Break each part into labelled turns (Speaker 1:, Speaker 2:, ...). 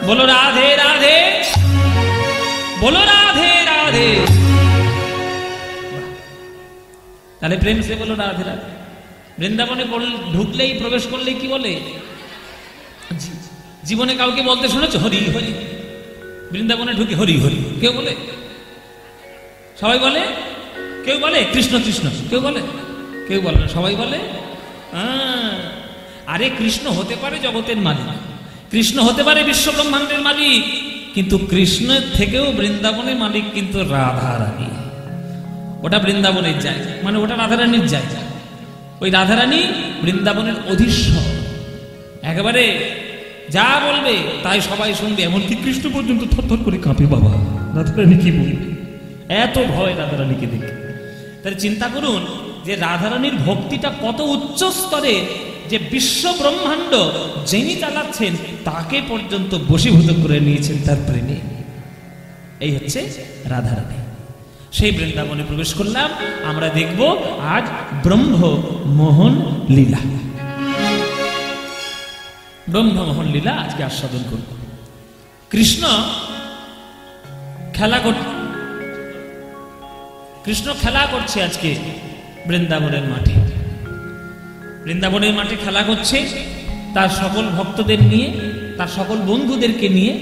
Speaker 1: बोलो राधे राधे, बोलो राधे राधे। তাহলে প্রেম সে বলো রাধে রাধে। বৃন্দাবনে ঢুকলেই প্রবেশ করলেই কি বলে? জীবনে কাউকে বলতে শুনেছো হরি হরি? বৃন্দাবনে ঢুকে হরি হরি কেউ বলে? সবাই বলে? কেউ বলে কৃষ্ণ কৃষ্ণ? কেউ বলে? কেউ বলে না, সবাই বলে আরে কৃষ্ণ হতে পারে জগতের মালিক, কৃষ্ণ হতে পারে বিশ্ব ব্রহ্মাণ্ডের মালিক, কিন্তু কৃষ্ণের থেকেও বৃন্দাবনের মালিক কিন্তু রাধা রানী। ওটা বৃন্দাবনের জায়গা, মানে ওটা রাধারানীর জায়গা। ওই রাধারানী বৃন্দাবনের অধীশ্বর, একেবারে যা বলবে তাই সবাই শুনবে, এমনকি কৃষ্ণ পর্যন্ত থরথর করে কাঁপে। বাবা রাধারানী কি বলবে, এত ভয় রাধারানীকে দেখে। তাহলে চিন্তা করুন যে রাধারানীর ভক্তিটা কত উচ্চ স্তরে, যে বিশ্ব ব্রহ্মাণ্ড যিনি চালাচ্ছেন তাকে পর্যন্ত বশীভূত করে নিয়েছেন তার প্রেমে। এই হচ্ছে রাধারানী। সেই বৃন্দাবনে প্রবেশ করলাম, আমরা দেখব আজ ব্রহ্মমোহন লীলা। ব্রহ্মমোহন লীলা আজকে আস্বাদন করব। কৃষ্ণ খেলা করছে আজকে বৃন্দাবনের মাঠে। বৃন্দাবনের মাঠে খেলা করছে তার সকল ভক্তদের নিয়ে, তার সকল বন্ধুদেরকে নিয়ে।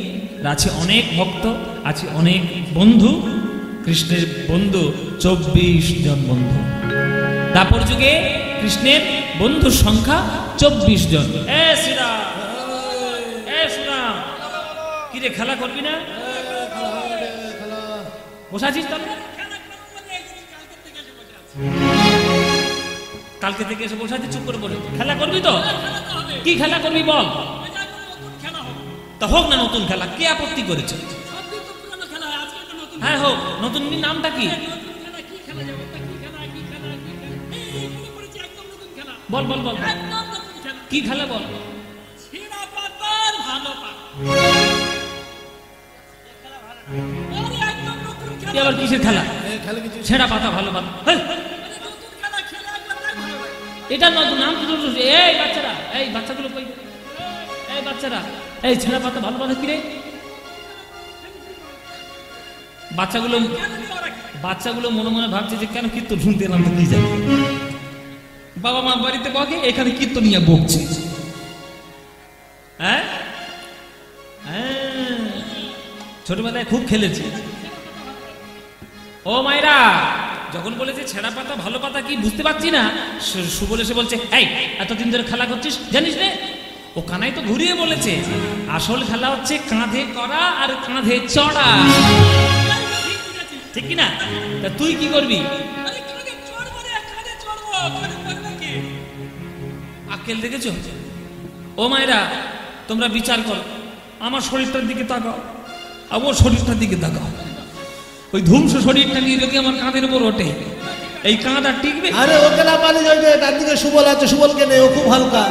Speaker 1: আছে অনেক ভক্ত, আছে অনেক বন্ধু। কৃষ্ণের বন্ধু 24 জন বন্ধু। দাপর যুগে কৃষ্ণের বন্ধুর সংখ্যা 24 জন। এ শ্রীরাম, এ শ্রীরাম, কি রে খেলা করবি না? বসাছিস তাহলে? কালকে থেকে এসে বসে আছে, চুপ করে বলে খেলা করবি তো? কি খেলা করবি বল? তা হোক না নতুন খেলা, কে আপত্তি করেছে? হ্যাঁ হোক, নতুন নামটা কি? বল বল বল, কি খেলা বল? আবার কিসের খেলা? ছেঁড়া পাতা ভালো পাতা, এটা নতুন নাম। এই বাচ্চারা, এই বাচ্চাগুলো কই? এই বাচ্চারা, এই ছেঁড়া পাতা ভালো পাতা কি রে? বাচ্চাগুলো মনে মনে ভাবছে যে কেন কীর্তন শুনতে এলাম তো কি জানি। বাবা মা বাড়িতে বকে, এখানে কীর্তন নিয়ে বকছে। হ্যাঁ, ছোটবেলায় খুব খেলেছি। ও মায়েরা, যখন বলেছে ছেঁড়া পাতা ভালো পাতা কি বুঝতে পারছি না, সুবল এসে বলছে এই এতদিন ধরে খেলা করছিস জানিস রে? ও কানাই তো ঘুরিয়ে বলেছে আসল খেলা হচ্ছে কাঁধে করা আর কাঁধে চড়া, ঠিক কিনা? তা তুই কি করবি? আক্কেল দেখেছ? ও মায়েরা, তোমরা বিচার করো, আমার শরীরটার দিকে তাকাও আর ওর শরীরটার দিকে তাকাও। ওই ধ্বংস শরীরটা নিয়ে যদি আমার কাঁধের উপর ওঠে, এই কাঁধ আর টিকবে? আরে ওকে না পারে যাবে, তার দিকে সুবল আছে, সুবলকে নেই, ও খুব হালকা,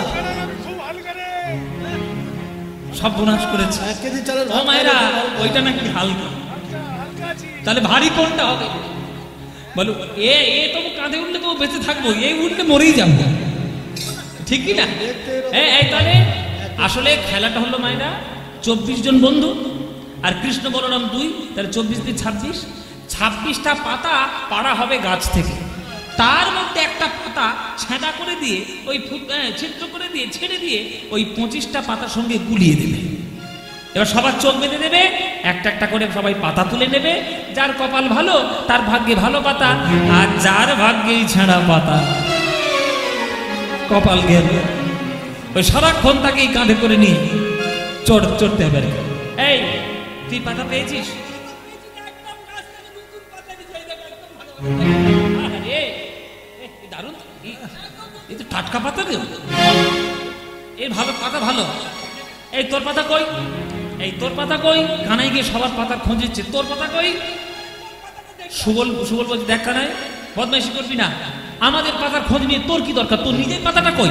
Speaker 1: সব বোনাস করেছে। ও মায়েরা, ওইটা নাকি হালকা, তাহলে ভারী কোনটা হবে বলো? এ তবু কাঁধে উঠলে তো বেঁচে থাকবো, এই উঠলে মরেই যাবো, ঠিক কিনা? এই তাহলে আসলে খেলাটা হলো মায়েরা 24 জন বন্ধু আর কৃষ্ণ বলরাম 2, তাহলে 24 দিয়ে 26টা পাতা পাড়া হবে গাছ থেকে। তার মধ্যে একটা পাতা ছেঁড়া করে দিয়ে, ওই ছিদ্র করে দিয়ে, ছেড়ে দিয়ে ওই 25টা পাতার সঙ্গে গুলিয়ে দেবে। এবার সবার চোখ বেঁধে দেবে, একটা একটা করে সবাই পাতা তুলে নেবে। যার কপাল ভালো তার ভাগ্যে ভালো পাতা, আর যার ভাগ্যেই ছেঁড়া পাতা, কপাল গেল। ওই সারাক্ষণ তাকেই কাঁধে করে নিয়ে চড়তে হবে। এই তুই পাতা পেয়েছিস? দারুণ, এই তো টাটকা পাতা রে, এই ভালো পাতা ভালো। এই তোর পাতা কই? এই তোর পাতা কই? কানাই গিয়ে সবার পাতা খুঁজছে, তোর পাতা কই? সুবল বলছে দেখ কানাই, বদমাইশি করবি না, আমাদের পাতার খোঁজ নিয়ে তোর কি দরকার? তোর নিজের পাতাটা কই?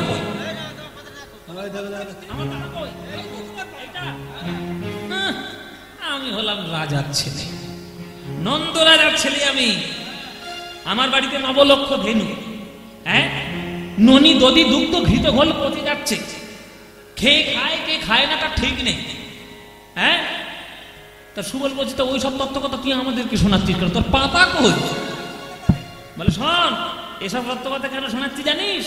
Speaker 1: আমি হলাম রাজার ছেলে, নন্দ রাজার ছেলে আমি। আমার বাড়িতে 9 লক্ষ ধেনু, হ্যাঁ, ননি দধি দুগ্ধ ঘৃত ঘোল পচে যাচ্ছে। খেয়ে খায় কে খায় না তার ঠিক নেই। হ্যাঁ, তা সুবল বলছে তো ওই সব তত্ত্ব কথা তুই আমাদেরকে শোনাচ্ছিস কেন, তোর পাতা কই? বলে শোন, এসব তত্ত্ব কথা কেন শোনাচ্ছি জানিস?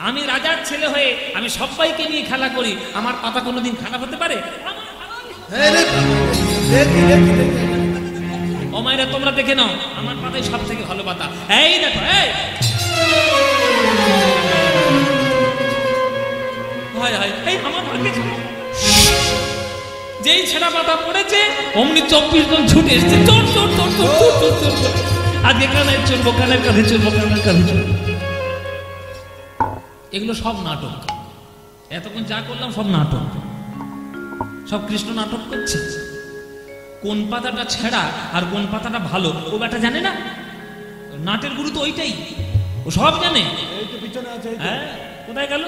Speaker 1: আমি রাজার ছেলে হয়ে আমি সবাইকে নিয়ে খেলা করি, আমার পাতা কোনোদিন খারাপ হতে পারে? ও মায়েরা তোমরা দেখে নাও, আমার পাতাই সব থেকে ভালো পাতা। এই দেখো, এই এই আমার ভাগ্যে যেই ছেঁড়া পাতা পড়েছে অমনি 24 জন ছুটে এসছে, চোর চোর চোর চোর চোর চোর চোর, আজকে কানের চলবো, কানের কাঁধে চলবো, কানের কাঁধে চলবো। এগুলো সব নাটক, এতক্ষণ যা করলাম সব নাটক, সব কৃষ্ণ নাটক করছে। কোন পাতাটা ছেঁড়া আর কোন পাতাটা ভালো ও ব্যাটা জানে না? নাটের গুরু তো ওইটাই, ও সব জানে। হ্যাঁ, কোথায় গেল?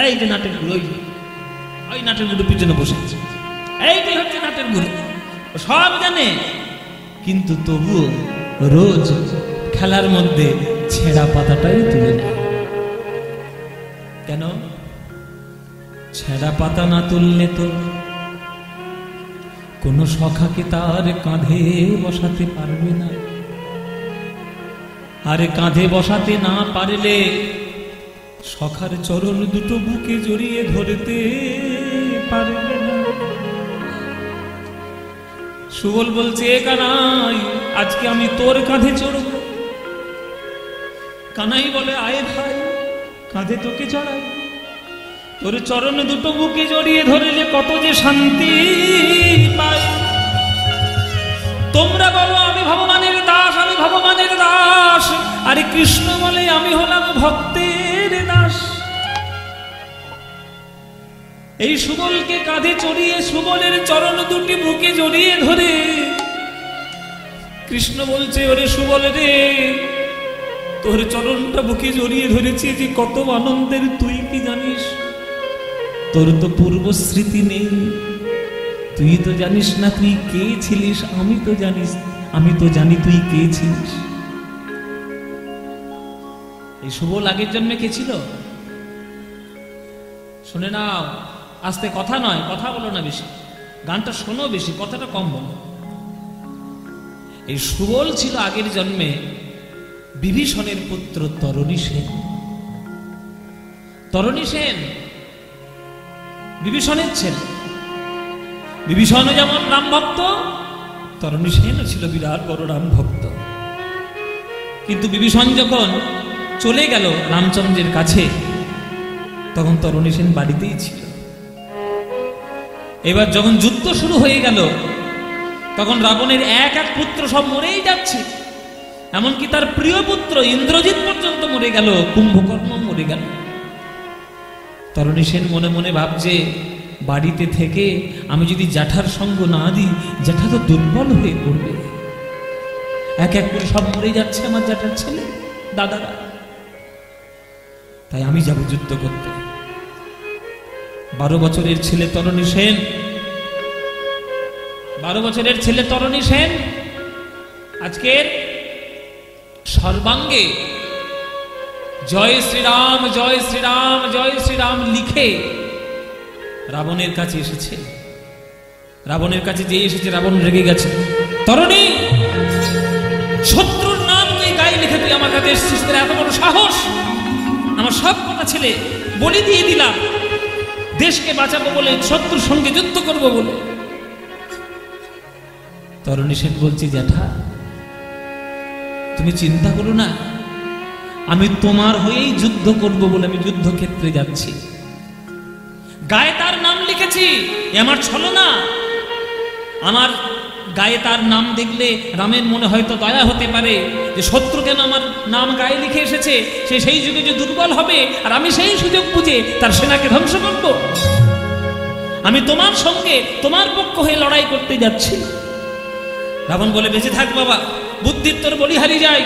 Speaker 1: এই যে নাটের গুরু, ওই নাটের গুরু পিছনে বসে আছে, এইটাই হচ্ছে নাটের গুরু, ও সব জানে। কিন্তু তবুও রোজ খেলার মধ্যে ছেঁড়া পাতাটাই তুলে নেয়। কেন? ছেঁড়া পাতা না তুললে তো কোন সখাকে তার কাঁধে বসাতে পারবে না, আরে কাঁধে বসাতে না পারলে সখার চরণ দুটো বুকে জড়িয়ে ধরতে পারবে না। সুবল বলছে, কানাই আজকে আমি তোর কাঁধে চড়ব। কানাই বলে, আয় ভাই কাঁধে তোকে চড়াই, তোর চরণ দুটো বুকে জড়িয়ে ধরলে কত যে শান্তি পাই। তোমরা বলো আমি ভগবানের দাস, আমি ভগবানের দাস, আরে কৃষ্ণ বলে আমি হলাম ভক্তের দাস। এই সুবলকে কাঁধে চড়িয়ে সুবলের চরণ দুটি বুকে জড়িয়ে ধরে কৃষ্ণ বলছে, ওরে সুবল রে, তোর চরণটা বুকে জড়িয়ে ধরেছি যে কত আনন্দের, তুই কি জানিস? তোর তো পূর্ব স্মৃতি নেই, তুই তো জানিস না তুই কে ছিলিস, আমি তো জানিস, আমি তো জানি তুই কে ছিলিস। এই সুবল আগের জন্মে কে ছিল? শুনে নাও, আস্তে কথা নয়, কথা বলো না বেশি, গানটা শোনো বেশি, কথাটা কম বলো। এই সুবল ছিল আগের জন্মে বিভীষণের পুত্র তরণী সেন। তরণী সেন বিভীষণের ছেলে। বিভীষণ যেমন রাম ভক্ত, তরণী সেনও ছিল বিরাট বড় রাম ভক্ত। কিন্তু বিভীষণ যখন চলে গেল রামচন্দ্রের কাছে, তখন তরণী সেন বাড়িতেই ছিল। এবার যখন যুদ্ধ শুরু হয়ে গেল, তখন রাবণের এক এক পুত্র সব মরেই যাচ্ছে, এমনকি তার প্রিয় পুত্র ইন্দ্রজিৎ পর্যন্ত মরে গেল, কুম্ভকর্ণ মরে গেল। তরণী সেন মনে মনে ভাবছে, বাড়িতে থেকে আমি যদি জ্যাঠার সঙ্গ না দিই, জ্যাঠা তো দুর্বল হয়ে পড়বে। এক এক করে সব মরে যাচ্ছে আমার জ্যাঠার ছেলে, দাদারা, তাই আমি যাব যুদ্ধ করতে। 12 বছরের ছেলে তরণী সেন, 12 বছরের ছেলে তরণী সেন আজকের সর্বাঙ্গে জয় শ্রীরাম, জয় শ্রীরাম, জয় শ্রীরাম লিখে রাবণের কাছে এসেছে। রাবণের কাছে যে এসেছে, রাবণ রেগে গেছে। তরণী, শত্রুর নাম তুই গায়ে লিখে তুই আমার কাছে এসেছিস, তোর এত বড় সাহস! আমার সব কথা ছেলে বলি দিয়ে দিলাম, দেশকে বাঁচাবো বলে, শত্রুর সঙ্গে যুদ্ধ করবো বলে। তরণী সেন বলছি, জ্যাঠা তুমি চিন্তা করো না, আমি তোমার হয়েই যুদ্ধ করব বলে আমি যুদ্ধক্ষেত্রে যাচ্ছি। গায়ে তার নাম লিখেছি, আমার ছলনা। আমার গায়ে তার নাম দেখলে রামের মনে হয়তো দয়া হতে পারে যে শত্রু কেন আমার নাম গায়ে লিখে এসেছে, সে সেই যুগে যে দুর্বল হবে, আর আমি সেই সুযোগ বুঝে তার সেনাকে ধ্বংস করব। আমি তোমার সঙ্গে তোমার পক্ষ হয়ে লড়াই করতে যাচ্ছি। রাবণ বলে, বেঁচে থাক বাবা, বুদ্ধির তোর বলিহারি যায়।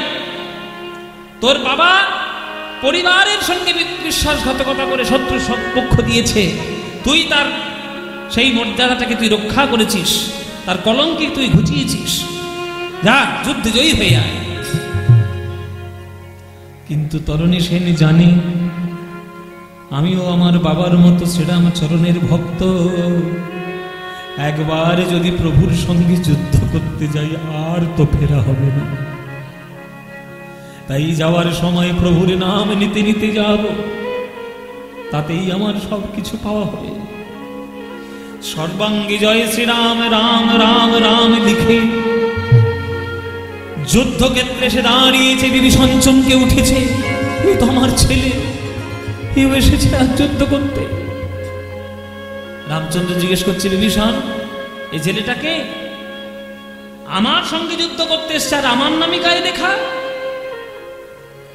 Speaker 1: তোর বাবা পরিবারের সঙ্গে বিশ্বাসঘাতকতা করে শত্রুর পক্ষ দিয়েছে, তুই তার সেই মর্যাদাটাকে তুই রক্ষা করেছিস, তার কলঙ্কি তুই ঘুচিয়েছিস, যা যুদ্ধে জয়ী হয়ে আয়। কিন্তু তরণী সেন জানে, আমিও আমার বাবার মতো শ্রীরামচরণের ভক্ত, একবার যদি প্রভুর সঙ্গে যুদ্ধ করতে যাই আর তো ফেরা হবে না। তাই যাওয়ার সময় প্রভুর নাম নিতে নিতে যাব, তাতেই আমার সবকিছু পাওয়া হবে। সর্বাঙ্গে জয় শ্রীরাম, রাম রাম রাম লিখে যুদ্ধক্ষেত্রে সে দাঁড়িয়েছে। বিভীষণ চমকে উঠেছে, এই তো আমার ছেলে, এও এসেছে আর যুদ্ধ করতে। রামচন্দ্র জিজ্ঞেস করছে, বিভীষণ এই ছেলেটাকে আমার সঙ্গে যুদ্ধ করতে এসছে আর আমার নামে গায়ে লেখা?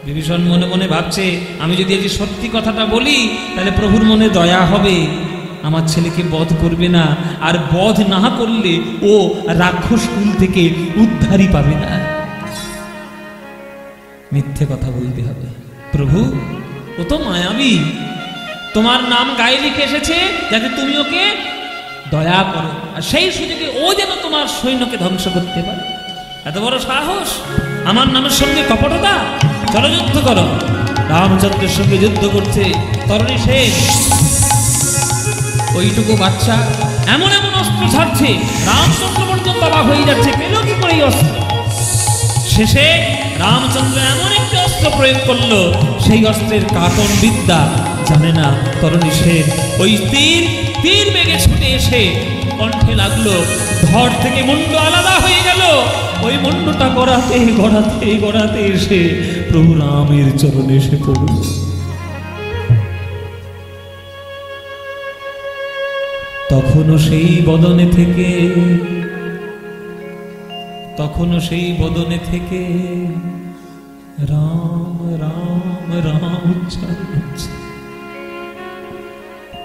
Speaker 1: বিভীষণ মনে মনে ভাবছে, আমি যদি আজ সত্যি কথাটা বলি তাহলে প্রভুর মনে দয়া হবে, আমার ছেলেকে বধ করবে না, আর বধ না করলে ও রাক্ষস কুল থেকে উদ্ধারই পাবে না। মিথ্যে কথা বলতে হবে। প্রভু ও তো মায়াবী, তোমার নাম গায়ে লিখে এসেছে যাতে তুমি ওকে দয়া করো, আর সেই সুযোগে ও যেন তোমার সৈন্যকে ধ্বংস করতে পারে। এত বড় সাহস আমার নামের সঙ্গে কপটতা! চলো যুদ্ধ করো। রামচন্দ্রের সঙ্গে যুদ্ধ করছে তরণী সেন। ওইটুকু বাচ্চা এমন এমন অস্ত্র ছাড়ছে, রামচন্দ্র পর্যন্ত অবাক হয়ে যাচ্ছে, পেল কি করে এই অস্ত্র? শেষে রামচন্দ্র এমন একটি অস্ত্র প্রয়োগ করলো, সেই অস্ত্রের কাটন বিদ্যা জানে না তরণী সেন। ওই তীর বেগে ছুটে এসে কণ্ঠে লাগলো, ধর থেকে মুন্ড আলাদা হয়ে গেল। ওই মুন্ডটা গড়াতে গড়াতে গড়াতে এসে প্রভু রামের চরণে এসে পড়ল। তখনও সেই বদনে থেকে রাম রাম রাম উচ্চারণ হচ্ছে।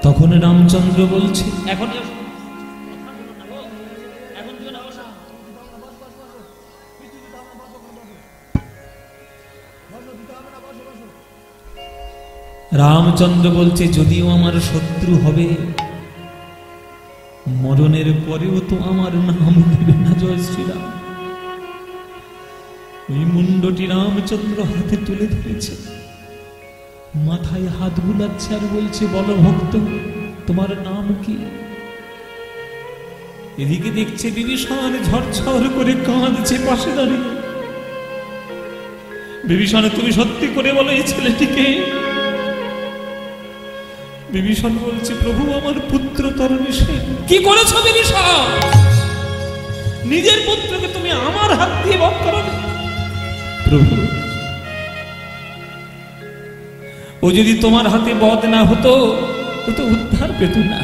Speaker 1: তখন রামচন্দ্র বলছে, এখন রামচন্দ্র বলছে, যদিও আমার শত্রু হবে, মরণের পরেও তো আমার নাম দেবে না জয় শ্রীরাম। ওই মুন্ডটি রামচন্দ্র হাতে তুলে ধরেছে, মাথায় হাত বুলাচ্ছে আর বলছে, বলো ভক্ত তোমার নাম কি? এদিকে দেখছে বিভীষণ ঝরঝর করে কাঁদছে পাশে দাঁড়িয়ে। বিভীষণ তুমি সত্যি করে বলো এই ছেলেটিকে? বিভীষণ বলছে, প্রভু আমার পুত্র তরণী সেন। কি করেছ বিভীষণ? নিজের পুত্রকে তুমি আমার হাত দিয়ে বধ করো? প্রভু ও যদি তোমার হাতে বধ না হতো ও তো উদ্ধার পেত না।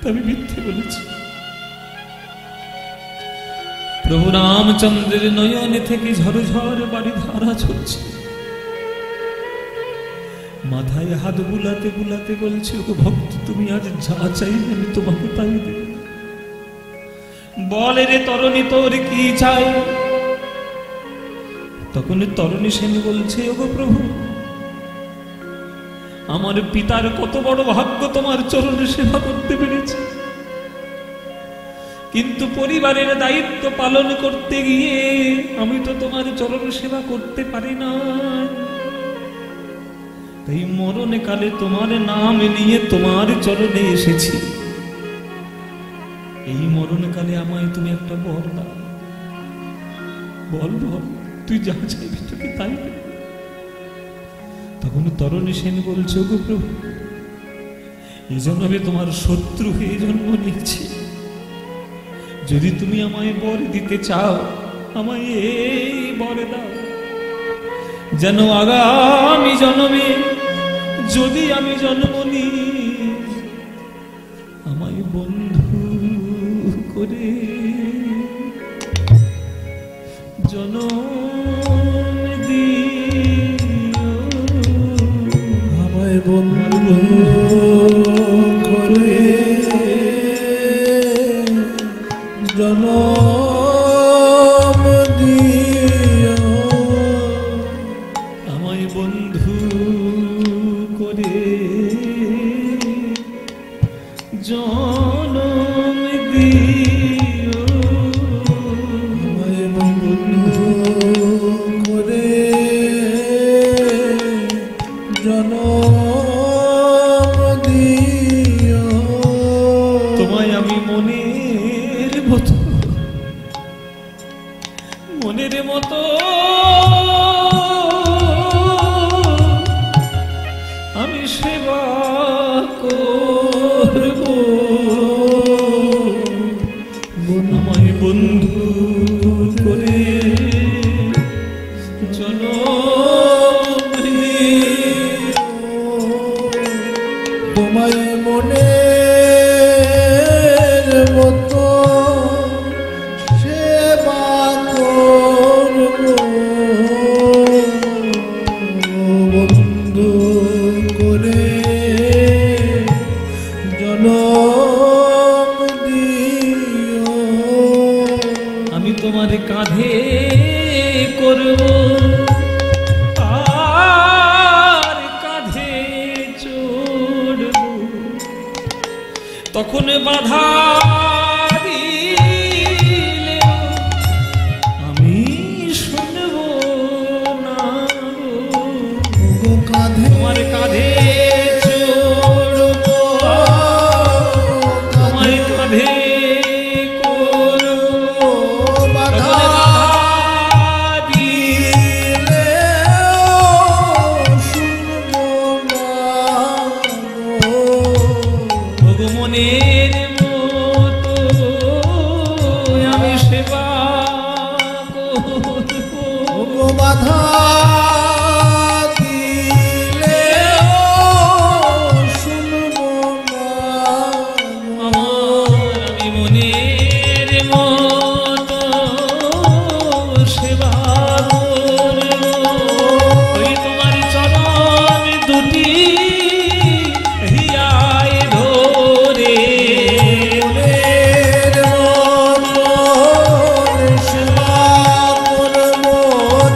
Speaker 1: তবে মিথ্যে বলেছি। প্রভু রামচন্দ্রের নয়নে থেকে ঝরঝর বাড়ি ধারা ছুটছে। মাথায় হাত বুলাতে বুলাতে বলছে, ও ভক্ত তুমি আজ যা চাইবে আমি তোমাকে তাই দেব। বলে রে তরণী তোর কি চাই? তখন তরণী সেন বলছে, ওগো প্রভু আমার পিতার কত বড় ভাগ্য তোমার চরণে সেবা করতে পেরেছে, কিন্তু পরিবারের দায়িত্ব পালন করতে গিয়ে আমি তো তোমার চরণ সেবা করতে পারি না। তাই মরণে কালে তোমার নাম নিয়ে তোমার চরণে এসেছি। এই মরণকালে আমায় তুমি একটা বর দাও। বল বল, তুই যা চাইবি তোকে তাই দেব। তখন তরণী সেন বলছে, গো প্রভু এই জন্মে তোমার শত্রু হয়ে জন্ম নিচ্ছি। যদি তুমি আমায় বর দিতে চাও আমায় এই বর দাও, যেন আগামী জন্মে যদি আমি জন্ম নিই আমায় বন্ধু করে জনম দিও। আমায় বন্ধু করে জনম দিও। আমায় বন্ধু করে জনম দিও। আমায় বন্ধু করে জনম দিও। মনের মতো আমি সেবা করব, আমায় বন্ধু করে
Speaker 2: তোমায় মনের মতো সেবা করব, বন্ধু করে জনম দিও।
Speaker 1: আমি তোমার কাঁধে করব তখন বাধা দিলে আমি শুনব না,
Speaker 2: তোমার
Speaker 1: কাঁধে চড়ব, তোমার কাঁধে করব, বাধা
Speaker 2: দিলে শুনব না,
Speaker 1: মনের মতো আমি সেবা করব,
Speaker 2: বাধা দিলে শুনব না,
Speaker 1: আমি মনের মতো সেবা করব, ওই তোমার চরণ দুটি হিয়ায় ধরে,
Speaker 2: মনের মতো সেবা করব,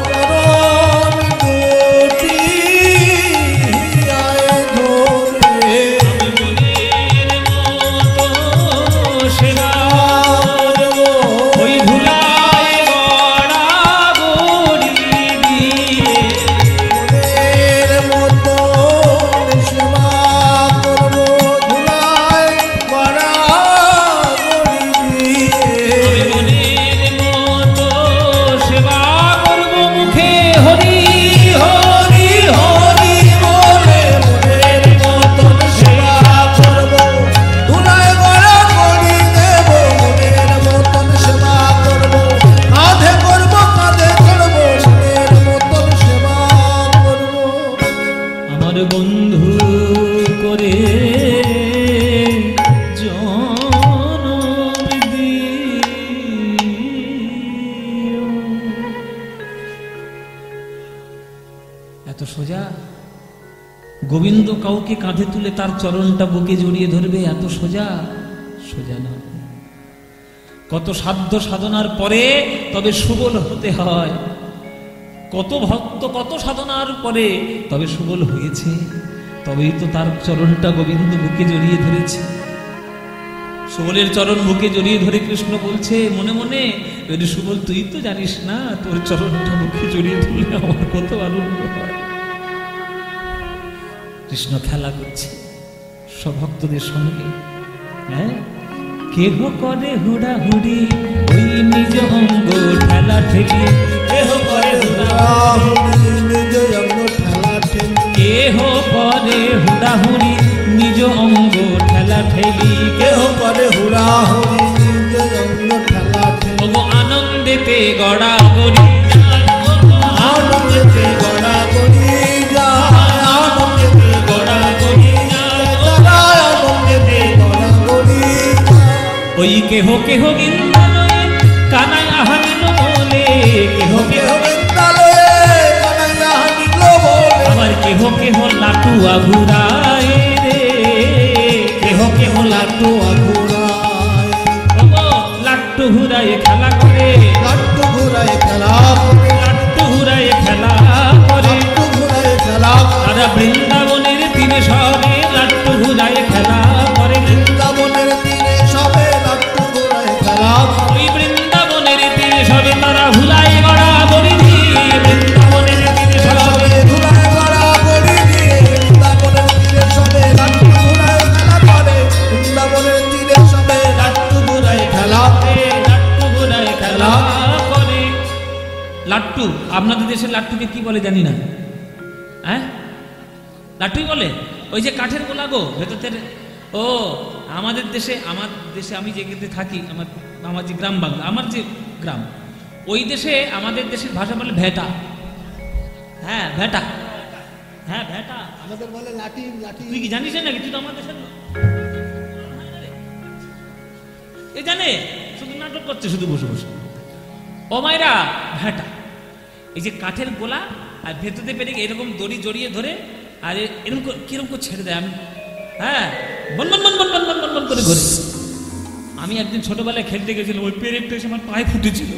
Speaker 2: চরণ দুটি হিয়ায় ধরে,
Speaker 1: মনের মতো সেবা করব, ওই ধুলায় গড়াগড়ি দিয়ে,
Speaker 2: মনের মতো সেবা করব, ধুলায় গড়াগড়ি দিয়ে,
Speaker 1: মনের মতো সেবা করব, মুখে হরি হরি হরি বলে,
Speaker 2: মনের মতন সেবা করব, ধুলায় গড়াগড়ি দেব, মনের মতন সেবা করব, কাঁধে করব কাঁধে চড়ব, মনের মতন সেবা করব।
Speaker 1: আমার বন্ধু করে জনম দিও। এত সোজা গোবিন্দ কাউকে কাঁধে তুলে তার চরণটা বুকে জড়িয়ে ধরবে, এত সোজা? সোজা না। কত সাধ্য সাধনার পরে তবে সুবল হতে হয়, কত ভক্ত কত সাধনার পরে তবে সুবল হয়েছে, তবেই তো তার চরণটা গোবিন্দ বুকে জড়িয়ে ধরেছে। সুবলের চরণ বুকে জড়িয়ে ধরে কৃষ্ণ বলছে মনে মনে, সুবল তুই তো জানিস না তোর চরণটা বুকে জড়িয়ে ধরলে আমার কত আনন্দ হয়। কৃষ্ণ খেলা করছে সব ভক্তদের সঙ্গে, হ্যাঁ, কেহ করে হুড়াহুড়ি ওই নিজ অঙ্গ ঠেলা ঠেলি, কেহ করে হুড়াহুড়ি
Speaker 2: নিজ অঙ্গ ঠেলা ঠেলি,
Speaker 1: কেহ করে হুড়াহুড়ি নিজ অঙ্গ ঠেলা ঠেলি,
Speaker 2: কেহ করে হুড়াহুড়ি নিজ অঙ্গ ঠেলা ঠেলি,
Speaker 1: তবু আনন্দেতে গড়াগড়ি,
Speaker 2: আনন্দেতে গড়াগড়ি যায়, আনন্দেতে
Speaker 1: গড়াগড়ি
Speaker 2: যায়, আনন্দেতে গড়াগড়ি যায়।
Speaker 1: ওই কেহ কেহ গিন্দালয়ে কানাই আহানিল বলে, কেহ কেহ
Speaker 2: বিদ্যালয়ে কানাইয়া হানিল বলে,
Speaker 1: আবার কেহ কেহ লাটুয়া ঘুরায় রে, কেহ কেহ লাটু
Speaker 2: ঘুরায়,
Speaker 1: লাট্টু ঘুরায় খেলা করে,
Speaker 2: লাট্টু ঘুরায় খেলা করে,
Speaker 1: লাট্টু ঘুরায় খেলা করে,
Speaker 2: লাট্টু ঘুরায় খেলা করে,
Speaker 1: তারা বৃন্দাবনের তীরে সবে লাট্টু ঘুরায় খেলা করে,
Speaker 2: বৃন্দাবনের তীরে সবে লাট্টু ঘুরায় খেলা করে,
Speaker 1: ওই বৃন্দাবনের তীরে সবে তারা ভুলাই গড়া বলি দিয়ে, বৃন্দাবনের তীরে সবে
Speaker 2: সবে ঘুরায় গড়াগড়ি দিয়ে, বৃন্দাবনের তীরে সবে লাট্টু ঘুরায় খেলা করে, বৃন্দাবনের তীরে সবে লাট্টু
Speaker 1: লাট্টু, আপনাদের দেশের লাট্টুকে কি বলে জানি না, হ্যাঁ লাট্টুই বলে। ওই যে কাঠের গোলা গো ভেতরের। ও আমাদের দেশে আমি যেখানে থাকি, আমার যে গ্রাম বাংলা, আমার যে গ্রাম, ওই দেশে আমাদের দেশের ভাষা বলে ভেটা। হ্যাঁ ভেটা, হ্যাঁ ভেটা
Speaker 2: আমাদের বলে লাঠি। লাঠি
Speaker 1: তুই কি জানিস নাকি? তুই তো আমার দেশের লোক। এ জানে, শুধু নাটক করছে, শুধু বসে বসে। ও মায়েরা, ভেটা এই যে কাঠের গোলা, আর ভেতরে পেরে এরকম দড়ি জড়িয়ে ধরে, আর এরকম কিরকম করে ছেড়ে দেয়। আমি হ্যাঁ বন বন বন বন বন বন বন বন করে ঘুরে। আমি একদিন ছোটবেলায় খেলতে গেছিলাম, ওই পেরেকটা এসে আমার পায়ে ফুটেছিল।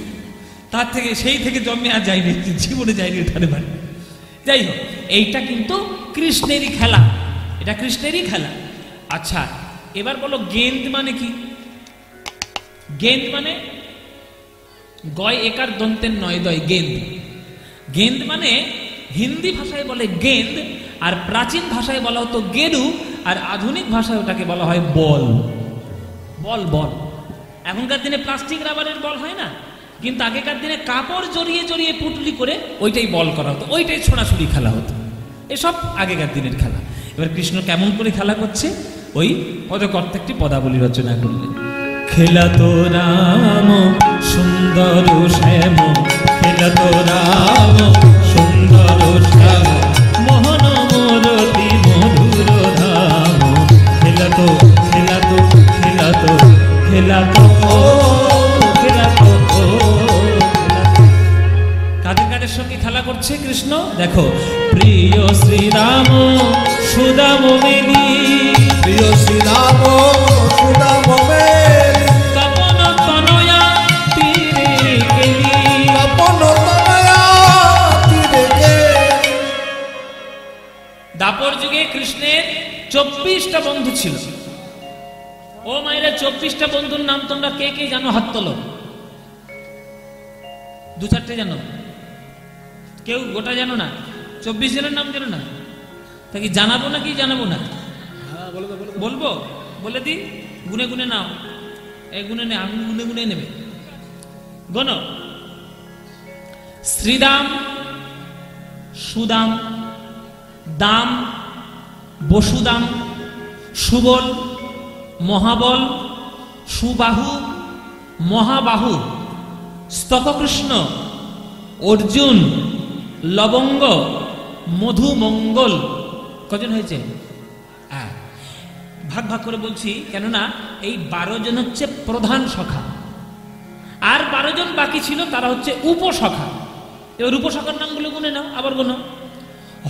Speaker 1: তার থেকে সেই থেকে জন্মে আর যাইনি, জীবনে যাইনি ওখানে বাড়ি। যাই হোক, এইটা কিন্তু কৃষ্ণেরই খেলা, এটা কৃষ্ণেরই খেলা। আচ্ছা এবার বলো গেন্দ মানে কি? গেন্দ মানে গয় একার দন্তের নয় দয়, গেন্দ। গেন্দ মানে হিন্দি ভাষায় বলে গেন্দ, আর প্রাচীন ভাষায় বলা হতো গেরু, আর আধুনিক ভাষায় ওটাকে বলা হয় বল। বল বল। এখনকার দিনে প্লাস্টিক রাবারের বল হয় না, কিন্তু আগেকার দিনে কাপড় জড়িয়ে জড়িয়ে পুটলি করে ওইটাই বল করা হতো, ওইটাই ছোড়াছুড়ি খেলা হতো। এসব আগেকার দিনের খেলা। এবার কৃষ্ণ কেমন করে খেলা করছে, ওই পদকর্তা একটি পদাবলী রচনা করলেন। খেলা তো রাম সুন্দর শ্যাম, খেলা তো রাম সুন্দর শ্যাম, মোহন মোরতি মধুর ধাম, খেলা তো খেলা তো খেলা তো খেলা তো খেলা তো। কাদের কাদের সঙ্গে খেলা করছে কৃষ্ণ? দেখো, প্রিয় শ্রীরাম সুদাম মেলি,
Speaker 2: প্রিয় শ্রীরাম সুদাম মেলি,
Speaker 1: তপন তনয়া তীরে গেলি,
Speaker 2: তপন তনয়া তীরে গেলি।
Speaker 1: দাপর যুগে কৃষ্ণের 24টা বন্ধু ছিল। ও মায়েরা, 24টা বন্ধুর নাম তোমরা কে কে জানো? হাত তোলো। 2-4টে জানো? কেউ গোটা জানো না? 24 জনের নাম জানো না? তা কি জানাবো না কি জানাবো না? বলবো, বলে দি, গুনে গুনে নাও। এই গুনে নে, আমি গুনে গুনে নেবে। গণ: শ্রীদাম, সুদাম, দাম, বসুদাম, সুবল, মহাবল, সুবাহু, মহাবাহু, স্তককৃষ্ণ, অর্জুন, লবঙ্গ, মধুমঙ্গল। কজন হয়েছে? ভাগ ভাগ করে বলছি, কেননা এই 12 জন হচ্ছে প্রধান সখা, আর 12 জন বাকি ছিল, তারা হচ্ছে উপসখা। এবার উপসখার নামগুলো গুনে নাও, আবার গুনো।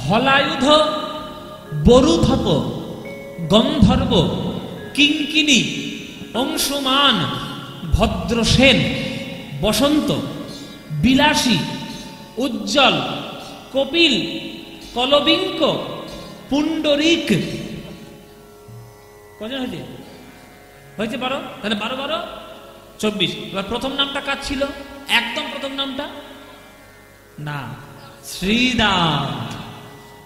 Speaker 1: হলায়ুধ, বরুধপ, গন্ধর্ব, কিঙ্কিনী, অংশুমান, ভদ্রসেন, বসন্ত, বিলাসী, উজ্জ্বল, কপিল, কলবিঙ্ক, পুণ্ডরিক। কজন হয়েছে? হয়েছে 12। তাহলে 12 12 24। এবার প্রথম নামটা কার ছিল? একদম প্রথম নামটা না, শ্রীদাম।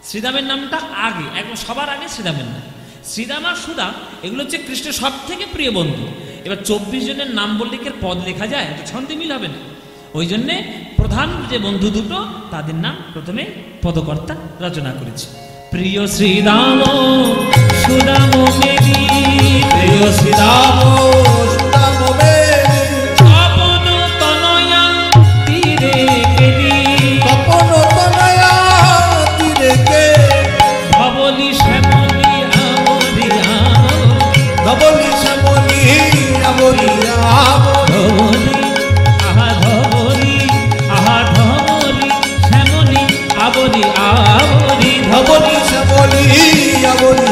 Speaker 1: শ্রীদামের নামটা আগে, একদম সবার আগে শ্রীদামের নাম। শ্রীদাম আর সুদাম এগুলো হচ্ছে কৃষ্ণের সব থেকে প্রিয় বন্ধু। এবার 24 জনের নাম বললে কি পদ লেখা যায়? ছন্দে মিল হবে না। ওই জন্যে প্রধান যে বন্ধু দুটো, তাদের নাম প্রথমে পদকর্তা রচনা করেছে। প্রিয় শ্রীরাম সুদাম মেলি,
Speaker 2: প্রিয় শ্রীরাম সুদাম মেলি,
Speaker 1: তপন তনয়া তীরে গেলি,
Speaker 2: তপন তনয়া তীরে গেলি,
Speaker 1: ধবলি শ্যামলি আমরি
Speaker 2: ধবলি শ্যামলি আমরি
Speaker 1: ধবলি, আহা ধবলি, আহা ধবলি শ্যামলি আবরি আবরি,
Speaker 2: ধবলি শ্যামলি আমরি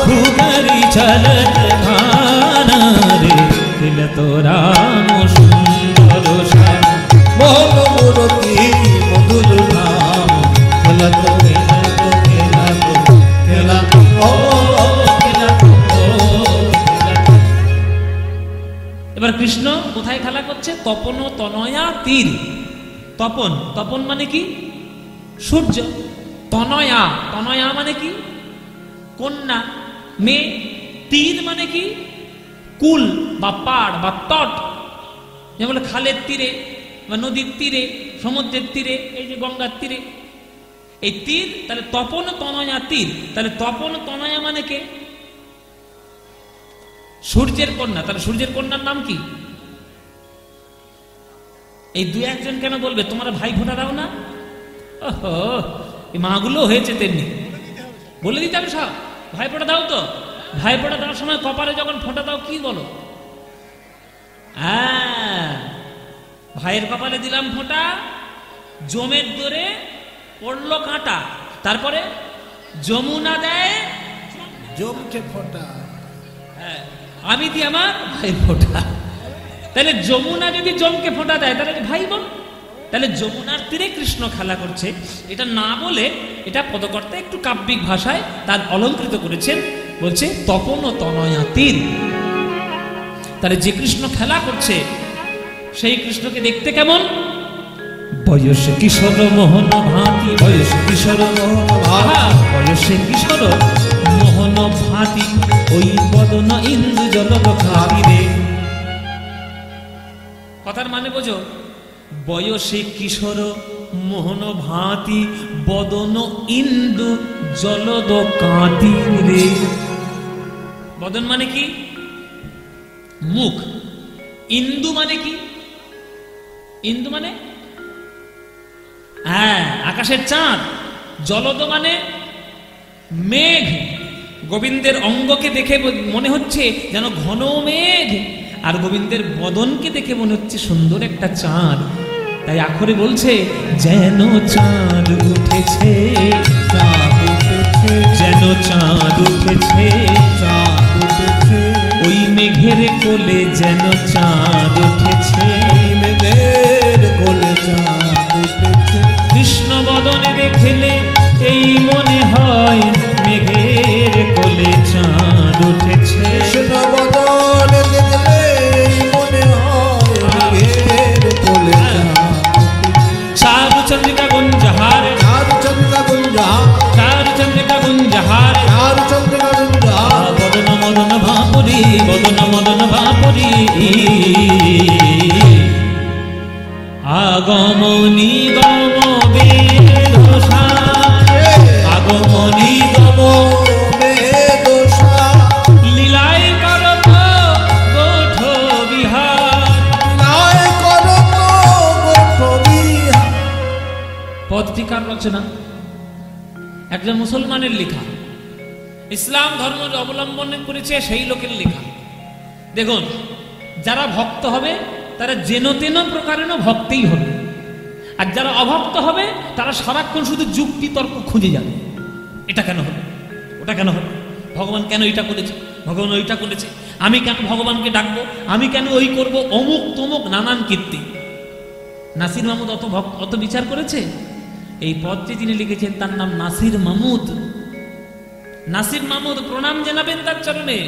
Speaker 1: ভুগারি চলত ভান রে, দিল তো রাম সুন্দর শ্যাম,
Speaker 2: মোহন মূরতি মধুর নাম, খেলত খেলত খেলত খেলত ও
Speaker 1: খেলাত ও খেলাত। এবার কৃষ্ণ কোথায় খেলা করছে? তপন তনয়া তীর। তপন, তপন মানে কি? সূর্য। তনয়া, তনয়া মানে কি? কন্যা, মেয়ে। তীর মানে কি? কুল বা পাড় বা তট, যেমন খালের তীরে বা নদীর তীরে সমুদ্রের তীরে, এই যে গঙ্গার তীরে, এই তীর, তাহলে তপন তনয়া তীর, তাহলে তপন তনয়া মানে কে? সূর্যের কন্যা। তাহলে সূর্যের কন্যার নাম কি? এই দু একজন কেন বলবে তোমরা ভাই ফোঁটা দাও না? ওহো, এই মাগুলো হয়েছে তেমনি বলে দিতে হবে সব। ভাই ফোঁটা দাও তো, ভাই ফোঁটা দেওয়ার সময় কপালে যখন ফোঁটা দাও কি বলো? ভাইয়ের কপালে দিলাম ফোঁটা, জমের দরে পড়লো কাঁটা, তারপরে যমুনা দেয়
Speaker 2: জমকে ফোঁটা।
Speaker 1: হ্যাঁ, আমি দিই আমার ভাই ফোঁটা। তাহলে যমুনা যদি জমকে ফোঁটা দেয় তাহলে ভাই বোন। তাহলে যমুনার তীরে কৃষ্ণ খেলা করছে, এটা না বলে এটা পদকর্তা একটু কাব্যিক ভাষায় তার অলঙ্কৃত করেছেন, বলছে তপন তনয়া তীর। তাহলে যে কৃষ্ণ খেলা করছে সেই কৃষ্ণকে দেখতে কেমন? বয়সে কিশোর মোহন ভাতি, বয়সে কিশোর মোহন ভাতি, বয়সে কিশোর মোহন ভাতি, ওই বদন ইন্দু জলদ ভাতি রে। কথার মানে বোঝো? বয়সে কিশোর মোহন ভাতি, বদন ইন্দু জলদ কাঁতি রে। বদন মানে কি? মুখ। ইন্দু মানে কি? ইন্দু মানে হ্যাঁ আকাশের চাঁদ। জলদ মানে মেঘ। গোবিন্দের অঙ্গকে দেখে মনে হচ্ছে যেন ঘন মেঘ, আর গোবিন্দের বদনকে দেখে মনে হচ্ছে সুন্দর একটা চাঁদ। তাই আখরে বলছে যেন চাঁদ উঠেছে,
Speaker 2: চাঁদ উঠেছে,
Speaker 1: যেন চাঁদ উঠেছে,
Speaker 2: চাঁদ উঠেছে,
Speaker 1: ওই মেঘের কোলে যেন চাঁদ উঠেছে,
Speaker 2: মেঘের কোলে চাঁদ উঠেছে।
Speaker 1: কৃষ্ণ বদনে দেখলে এই মনে হয় মেঘের কোলে চাঁদ উঠেছে।
Speaker 2: কৃষ্ণ বদনে দেখলে মনে হয় মেঘের কোলে চাঁদ উঠেছে।
Speaker 1: চারু চন্দ্রিকা গুঞ্জহার,
Speaker 2: চারু চন্দ্রিকা গুঞ্জহার,
Speaker 1: চারু চন্দ্রিকা গুঞ্জহার,
Speaker 2: চারু চন্দ্রিকা গুঞ্জহার,
Speaker 1: বদন মদন ভাপুরি, বদন মদন ভাপুরি, আগম নিগম বেদশা, আগম নিগম
Speaker 2: বেদশা,
Speaker 1: লীলাই করত গোঠ বিহার।
Speaker 2: লীলাই করত গোঠ বিহার।
Speaker 1: পদটি কার রচনা? একজন মুসলমানের লেখা, ইসলাম ধর্ম অবলম্বন করেছে সেই লোকের লেখা। দেখুন, যারা ভক্ত হবে তারা যেন তেন প্রকারেণ ভক্তেই হবে, আর যারা অভক্ত হবে তারা সারাক্ষণ শুধু যুক্তি তর্ক খুঁজে যাবে। এটা কেন হলো, ওটা কেন হলো, ভগবান কেন এটা করেছে, ভগবান ওইটা করেছে, আমি কেন ভগবানকে ডাকবো, আমি কেন ওই করব, অমুক তমুক নানান কীর্তি। নাসির মাহমুদ অত বিচার করেছে? এই পদটি যিনি লিখেছেন তার নাম নাসির মাহমুদ। নাসির মাহমুদ প্রণাম জানাবেন তার চরণে।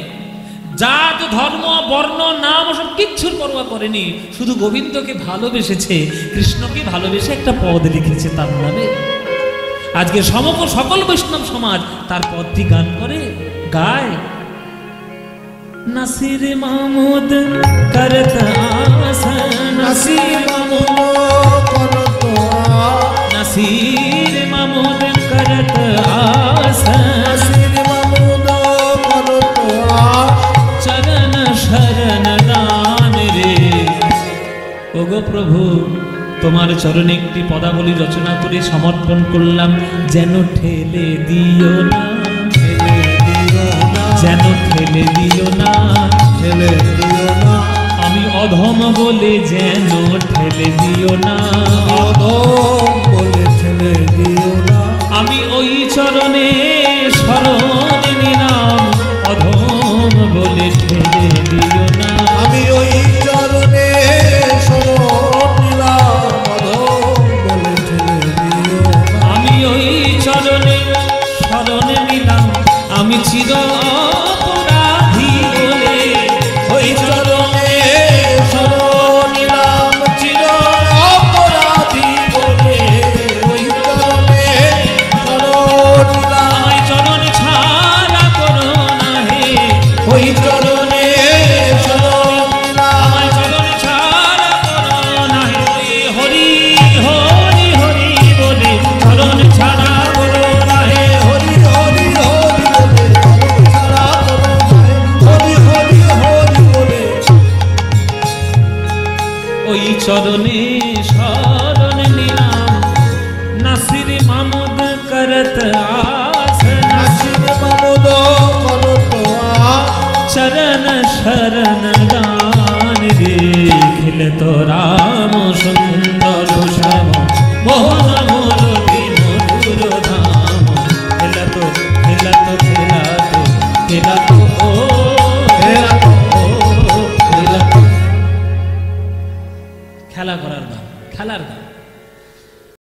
Speaker 1: জাত ধর্ম বর্ণ নাম সব কিচ্ছুর পরোয়া করেনি, শুধু গোবিন্দকে ভালোবেসেছে, কৃষ্ণকে ভালোবেসে একটা পদ লিখেছে তার নামে। আজকে সমগ্র সকল বৈষ্ণব সমাজ তার পদটি গান করে, গায়। নাসির মাহমুদ করত আসন,
Speaker 2: নাসির মাহমুদ করত আসন,
Speaker 1: নাসির মাহমুদ করত আসন,
Speaker 2: নাসির মাহমুদ করত আসন,
Speaker 1: চরণ শরণ দান রে। ওগো প্রভু, তোমার চরণে একটি পদাবলী রচনা করে সমর্পণ করলাম, যেন ঠেলে দিও না,
Speaker 2: ঠেলে দিও না,
Speaker 1: যেন ঠেলে দিও না,
Speaker 2: ঠেলে দিও না,
Speaker 1: আমি অধম বলে যেন ঠেলে দিও না,
Speaker 2: অধম বলে ঠেলে দিও না।
Speaker 1: আমি ওই চরণে শরণ নিলাম, অধম বলে ঠেলে দিও না,
Speaker 2: আমি ওই চরণে শরণ নিলাম, অধম বলে ঠেলে দিও না।
Speaker 1: আমি ওই চরণে শরণ নিলাম, আমি চির অপরাধী বলে
Speaker 2: ওই চরণে শরণ নিলাম, চির অপরাধী বলে ওই চরণে শরণ নিলাম।
Speaker 1: আমায় চরণ ছাড়া করো না হে,
Speaker 2: ওই চরণে শরণ
Speaker 1: चरणे शरण निनाम नासिर मामुद करत आस
Speaker 2: नासिर मामुद करत आस
Speaker 1: चरण शरण दान रे खिल तो राम सुंदर